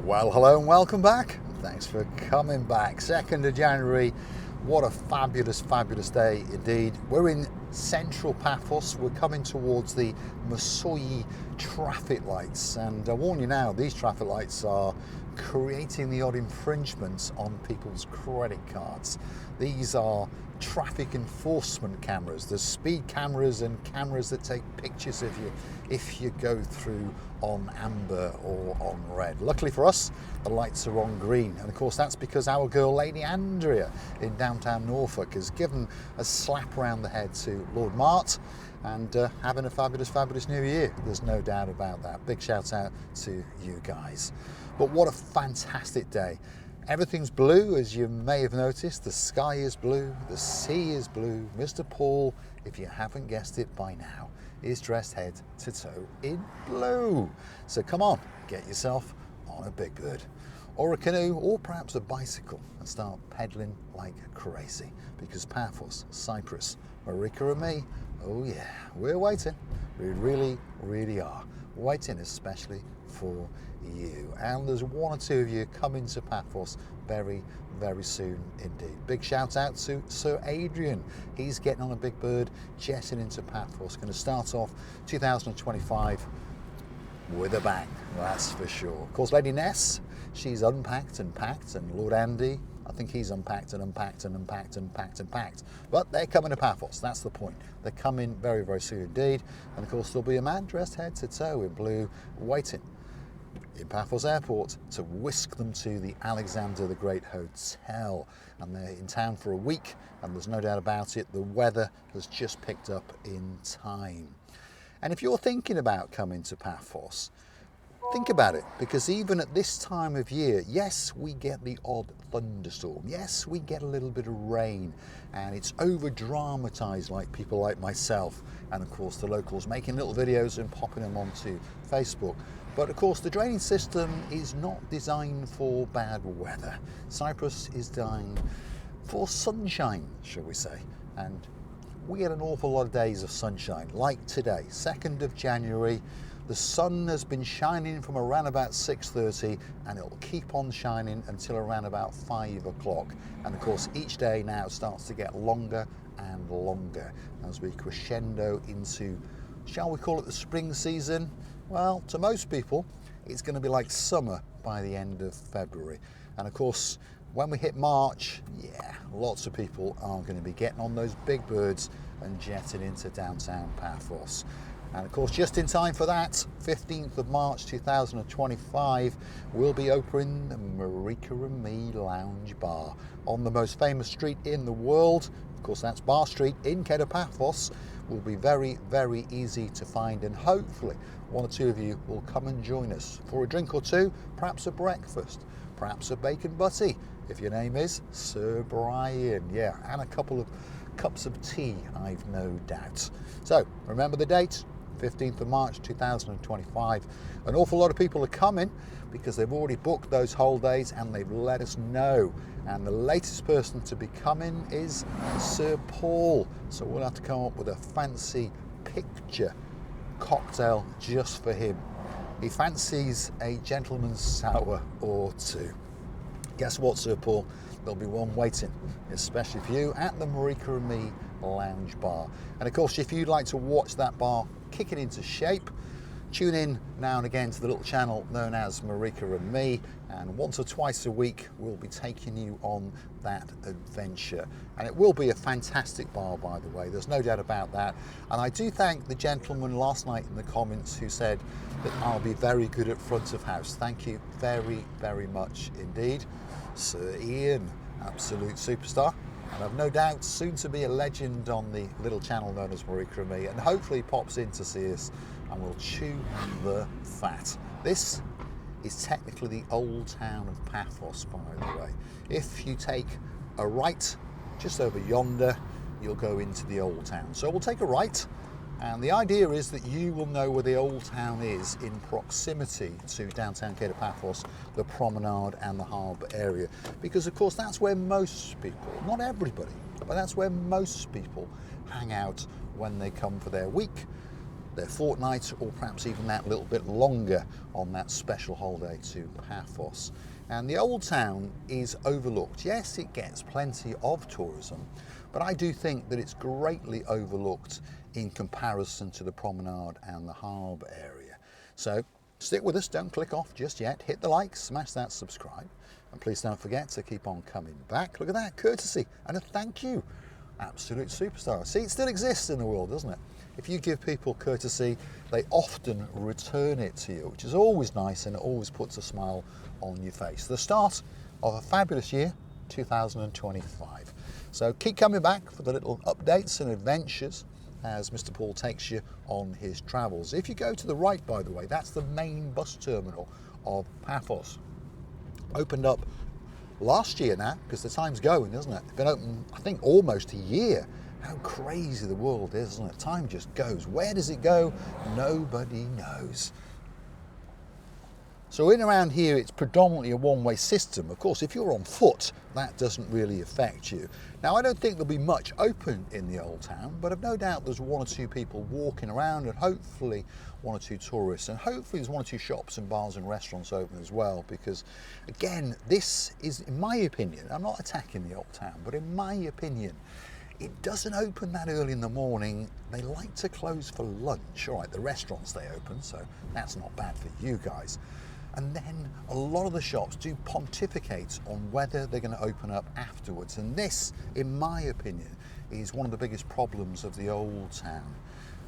Well, hello and welcome back. Thanks for coming back. 2nd of January. What a fabulous, fabulous day indeed. We're in central Paphos. We're coming towards the Masoi traffic lights. And I warn you now, these traffic lights are creating the odd infringements on people's credit cards. These are traffic enforcement cameras. There's speed cameras and cameras that take pictures of you if you go through on amber or on red. Luckily for us, the lights are on green, and of course that's because our girl Lady Andrea in downtown Norfolk has given a slap around the head to Lord Mart and having a fabulous, fabulous new year. There's no doubt about that. Big shout out to you guys. But what a fantastic day. Everything's blue, as you may have noticed. The sky is blue, the sea is blue. Mr. Paul, if you haven't guessed it by now, is dressed head to toe in blue. So come on, get yourself on a big bird, or a canoe, or perhaps a bicycle, and start pedaling like crazy, because Paphos Cyprus, Marika and me, oh yeah, we're waiting. We really, really are waiting, especially for you. And there's one or two of you coming to Paphos very, very soon indeed. Big shout out to Sir Adrian. He's getting on a big bird, jetting into Paphos. Going to start off 2025 with a bang, that's for sure. Of course, Lady Ness, she's unpacked and packed, and Lord Andy, I think he's unpacked and unpacked and unpacked and packed and packed. But they're coming to Paphos, that's the point. They're coming very, very soon indeed. And of course, there'll be a man dressed head to toe in blue waiting in Paphos Airport to whisk them to the Alexander the Great Hotel. And they're in town for a week, and there's no doubt about it, the weather has just picked up in time. And if you're thinking about coming to Paphos, think about it, because even at this time of year, yes, we get the odd thunderstorm. Yes, we get a little bit of rain, and it's over-dramatized like people like myself, and of course the locals making little videos and popping them onto Facebook. But of course the draining system is not designed for bad weather. Cyprus is designed for sunshine, shall we say, and we get an awful lot of days of sunshine, like today, 2nd of January. The sun has been shining from around about 6:30, and it'll keep on shining until around about 5 o'clock. And of course, each day now starts to get longer and longer as we crescendo into, shall we call it the spring season? Well, to most people, it's going to be like summer by the end of February. And of course, when we hit March, yeah, lots of people are going to be getting on those big birds and jetting into downtown Paphos. And of course, just in time for that, 15th of March 2025, we'll be opening the Marika and Me Lounge Bar on the most famous street in the world. Of course, that's Bar Street in Paphos. Will be very, very easy to find, and hopefully one or two of you will come and join us for a drink or two, perhaps a breakfast, perhaps a bacon butty, if your name is Sir Brian, yeah, and a couple of cups of tea, I've no doubt. So remember the date, 15th of March 2025. An awful lot of people are coming because they've already booked those whole days and they've let us know. And the latest person to be coming is Sir Paul. So we'll have to come up with a fancy picture cocktail just for him. He fancies a gentleman's sour or two. Guess what, Sir Paul? There'll be one waiting, especially for you, at the Marika and Me Lounge Bar. And of course, if you'd like to watch that bar kicking into shape, tune in now and again to the little channel known as Marika and Me, and once or twice a week we'll be taking you on that adventure. And it will be a fantastic bar, by the way, there's no doubt about that. And I do thank the gentleman last night in the comments who said that I'll be very good at front of house. Thank you very, very much indeed. Sir Ian, absolute superstar. And I've no doubt soon to be a legend on the little channel known as Marika and Me, and hopefully pops in to see us and we'll chew the fat. This is technically the old town of Paphos, by the way. If you take a right just over yonder, you'll go into the old town. So we'll take a right, and the idea is that you will know where the old town is in proximity to downtown Paphos, the promenade and the harbour area. Because of course that's where most people, not everybody, but that's where most people hang out when they come for their week. their fortnight, or perhaps even that little bit longer on that special holiday to Paphos. And the old town is overlooked. Yes, it gets plenty of tourism, but I do think that it's greatly overlooked in comparison to the promenade and the harbour area. So stick with us, don't click off just yet. Hit the like, smash that subscribe, and please don't forget to keep on coming back. Look at that, courtesy and a thank you. Absolute superstar. See, it still exists in the world, doesn't it? If you give people courtesy, they often return it to you, which is always nice, and it always puts a smile on your face. The start of a fabulous year, 2025. So keep coming back for the little updates and adventures as Mr. Paul takes you on his travels. If you go to the right, by the way, that's the main bus terminal of Paphos. Opened up last year now, because the time's going, isn't it? It's been open, I think, almost a year. How crazy the world is, isn't it? Time just goes. Where does it go? Nobody knows. So in around here, it's predominantly a one-way system. Of course, if you're on foot, that doesn't really affect you. Now, I don't think there'll be much open in the old town, but I've no doubt there's one or two people walking around, and hopefully one or two tourists, and hopefully there's one or two shops and bars and restaurants open as well, because again, this is, in my opinion, I'm not attacking the old town, but in my opinion, it doesn't open that early in the morning. They like to close for lunch. All right, the restaurants, they open, so that's not bad for you guys. And then a lot of the shops do pontificate on whether they're going to open up afterwards. And this, in my opinion, is one of the biggest problems of the old town.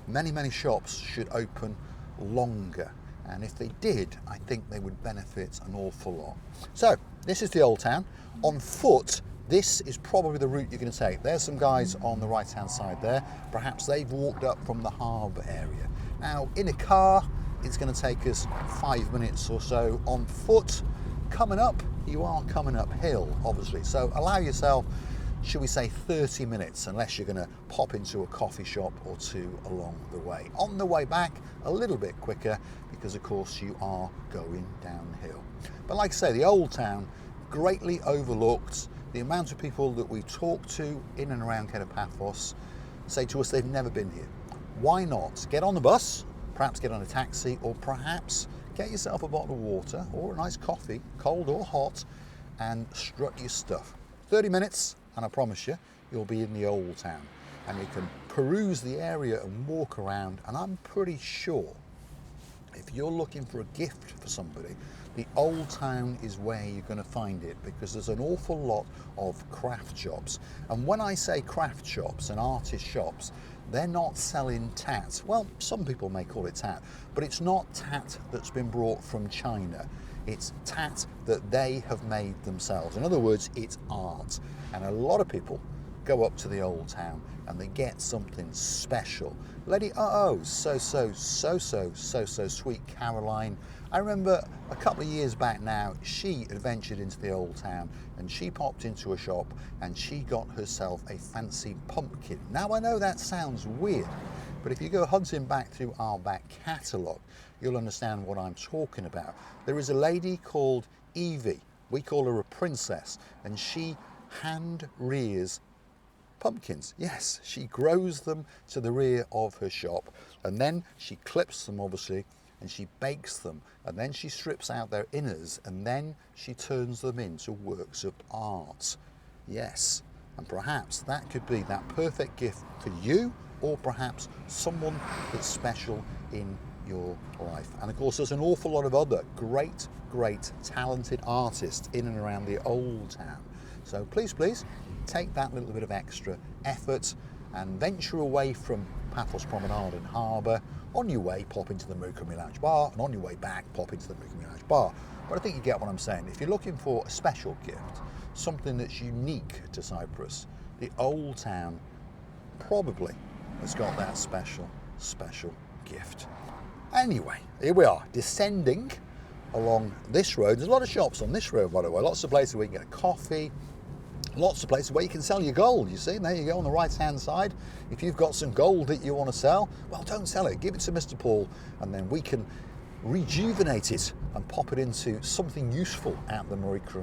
Many, many shops should open longer. And if they did, I think they would benefit an awful lot. So this is the old town. On foot, this is probably the route you're going to take. There's some guys on the right-hand side there. Perhaps they've walked up from the harbour area. Now, in a car, it's going to take us 5 minutes or so. On foot, coming up, you are coming uphill, obviously. So allow yourself, should we say, 30 minutes, unless you're going to pop into a coffee shop or two along the way. On the way back, a little bit quicker, because of course you are going downhill. But like I say, the old town, greatly overlooked. The amount of people that we talk to in and around Paphos say to us they've never been here. Why not? Get on the bus, perhaps get on a taxi, or perhaps get yourself a bottle of water or a nice coffee, cold or hot, and strut your stuff. 30 minutes, and I promise you, you'll be in the old town. And you can peruse the area and walk around, and I'm pretty sure if you're looking for a gift for somebody, the old town is where you're going to find it, because there's an awful lot of craft shops. And when I say craft shops and artist shops, they're not selling tat. Well, some people may call it tat, but it's not tat that's been brought from China. It's tat that they have made themselves. In other words, it's art. And a lot of people go up to the old town and they get something special. Lady so sweet Caroline. I remember a couple of years back now, she adventured into the old town and she popped into a shop and she got herself a fancy pumpkin. Now I know that sounds weird, but if you go hunting back through our back catalogue, you'll understand what I'm talking about. There is a lady called Evie. We call her a princess, and she hand rears pumpkins. Yes, she grows them to the rear of her shop, and then she clips them, obviously, and she bakes them, and then she strips out their inners, and then she turns them into works of art. Yes, and perhaps that could be that perfect gift for you, or perhaps someone that's special in your life. And of course, there's an awful lot of other great talented artists in and around the old town. So please take that little bit of extra effort and venture away from Paphos Promenade and Harbour. On your way, pop into the Marika Lounge Bar, and on your way back, pop into the Marika Lounge Bar. But I think you get what I'm saying. If you're looking for a special gift, something that's unique to Cyprus, the old town probably has got that special gift. Anyway, here we are, descending along this road. There's a lot of shops on this road, by the way. Lots of places where you can get a coffee. Lots of places where you can sell your gold, you see. And there you go on the right-hand side. If you've got some gold that you want to sell, well, don't sell it. Give it to Mr. Paul, and then we can rejuvenate it and pop it into something useful at the Marika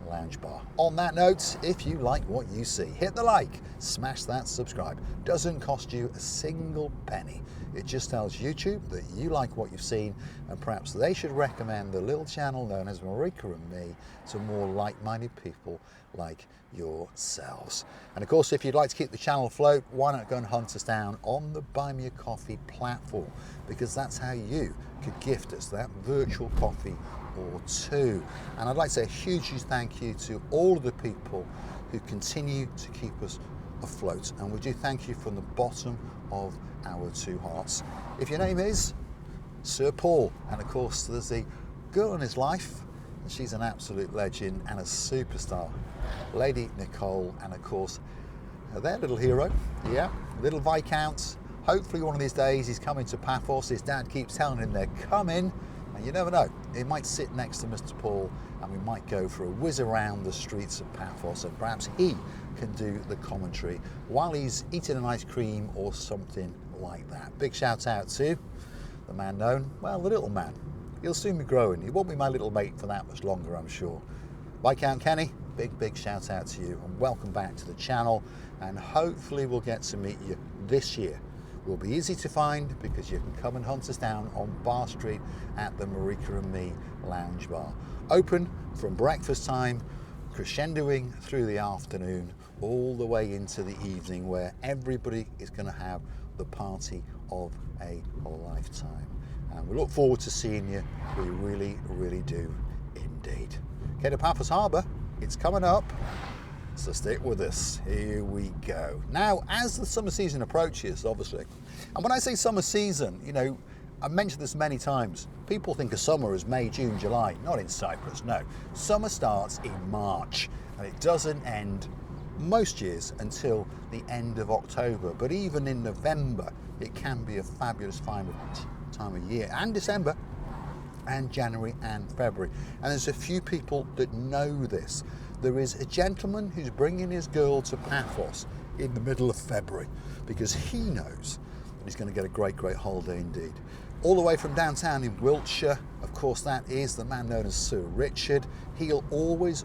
Lounge Bar. On that note, if you like what you see, hit the like, smash that subscribe. Doesn't cost you a single penny. It just tells YouTube that you like what you've seen, and perhaps they should recommend the little channel known as Marika and me to more like-minded people like yourselves. And of course, if you'd like to keep the channel afloat, why not go and hunt us down on the Buy Me a Coffee platform, because that's how you could gift us that virtual coffee or two. And I'd like to say a huge thank you to all of the people who continue to keep us afloat, and we do thank you from the bottom of our two hearts. If your name is Sir Paul, and of course there's the girl in his life, and she's an absolute legend and a superstar, Lady Nicole, and of course their little hero, yeah, little Viscount. Hopefully one of these days he's coming to Paphos. His dad keeps telling him they're coming, and you never know, he might sit next to Mr. Paul and we might go for a whiz around the streets of Paphos, and perhaps he can do the commentary while he's eating an ice cream or something like that. Big shout out to the man known, well, the little man. He'll soon be growing. He won't be my little mate for that much longer, I'm sure. Viscount Kenny, big shout out to you, and welcome back to the channel, and hopefully we'll get to meet you this year. We'll be easy to find because you can come and hunt us down on Bar Street at the Marika and Me Lounge Bar. Open from breakfast time, crescendoing through the afternoon, all the way into the evening, where everybody is going to have the party of a lifetime. And we look forward to seeing you. We really do indeed. Okay, to Paphos Harbour, it's coming up. So stick with us, here we go. Now, as the summer season approaches, obviously, and when I say summer season, you know, I've mentioned this many times, people think of summer as May, June, July. Not in Cyprus, no. Summer starts in March, and it doesn't end most years until the end of October. But even in November, it can be a fabulous time of year, and December, and January and February. And there's a few people that know this. There is a gentleman who's bringing his girl to Paphos in the middle of February because he knows that he's going to get a great holiday indeed. All the way from downtown in Wiltshire, of course, that is the man known as Sir Richard. He'll always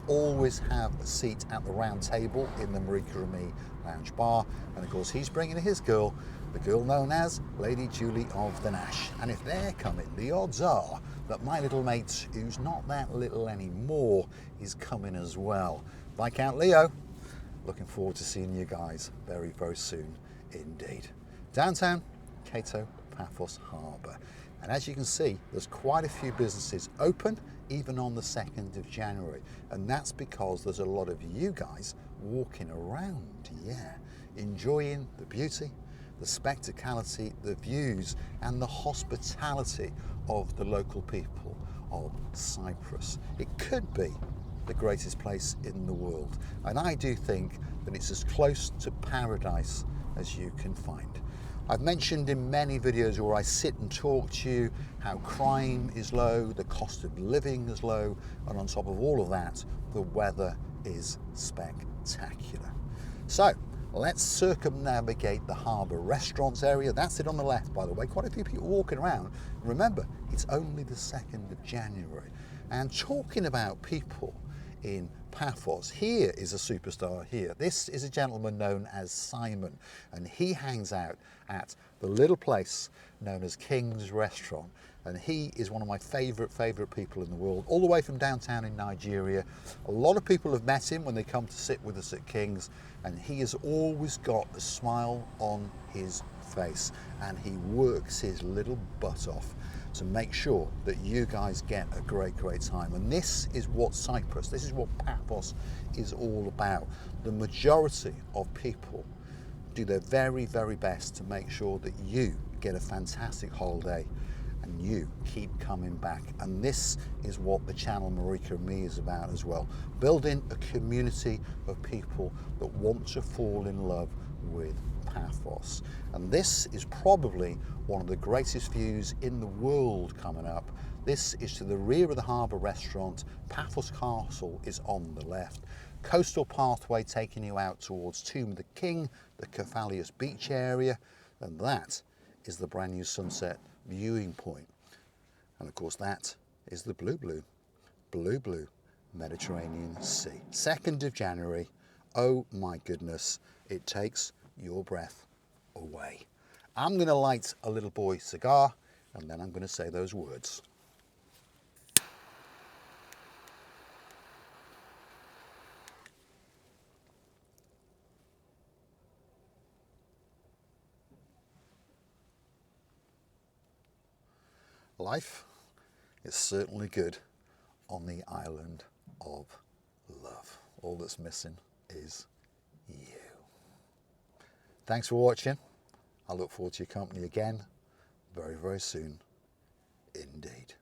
have a seat at the round table in the Marika and Me Lounge Bar. And of course, he's bringing his girl, the girl known as Lady Julie of the Nash. And if they're coming, the odds are that my little mate, who's not that little anymore, is coming as well. Viscount Leo, looking forward to seeing you guys very soon indeed. Downtown Cato, Paphos Harbour. And as you can see, there's quite a few businesses open even on the 2nd of January. And that's because there's a lot of you guys walking around, yeah, enjoying the beauty, the spectacality, the views, and the hospitality of the local people of Cyprus. It could be the greatest place in the world, and I do think that it's as close to paradise as you can find. I've mentioned in many videos where I sit and talk to you how crime is low, the cost of living is low, and on top of all of that, the weather is spectacular. So let's circumnavigate the Harbour Restaurants area. That's it on the left, by the way. Quite a few people walking around. Remember, it's only the 2nd of January. And talking about people in Paphos, here is a superstar here. This is a gentleman known as Simon, and he hangs out at the little place known as King's Restaurant. And he is one of my favorite people in the world, all the way from downtown in Nigeria. A lot of people have met him when they come to sit with us at King's, and he has always got a smile on his face, and he works his little butt off to make sure that you guys get a great time. And this is what Cyprus, this is what Paphos is all about. The majority of people do their very best to make sure that you get a fantastic holiday and you keep coming back. And this is what the channel Marika and Me is about as well. Building a community of people that want to fall in love with Paphos. And this is probably one of the greatest views in the world coming up. This is to the rear of the Harbour Restaurant. Paphos Castle is on the left. Coastal pathway taking you out towards Tomb of the King, the Cephalius beach area, and that is the brand new sunset viewing point. And of course that is the blue Mediterranean Sea. 2nd of January. Oh my goodness, it takes your breath away. I'm going to light a little boy cigar and then I'm going to say those words. Life is certainly good on the island of love. All that's missing is you. Thanks for watching. I look forward to your company again very, very soon indeed.